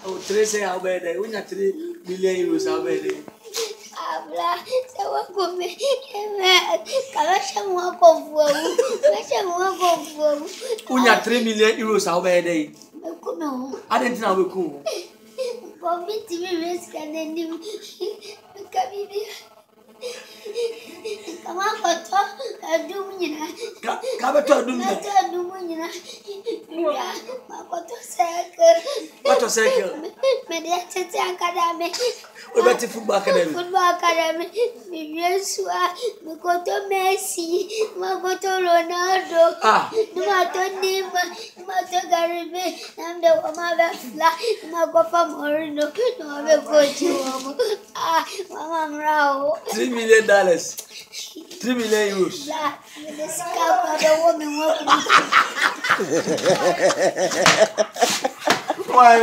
Oh, 3 say how bad they win 3 million euros how bad they. Abla, se wa go me. Kala shamu ko fu. Me shamu ko fu. Unya 3 million euros how bad they. Ko no. I didn't know we cool. Bobby TV risk and then you. Kabibi. Come on, but I do me. Kabato do me. I do me. Motorcycle. Mediated academy. We better football academy. Football academy. Yes, we go to Messi. We go to Ronaldo. Ah. No matter name. No matter Garibe. I'm the woman that fly. No go for Morino. No go to ah, Mama Rao. $3 million. 3 million euros. The scalp of the woman. Why,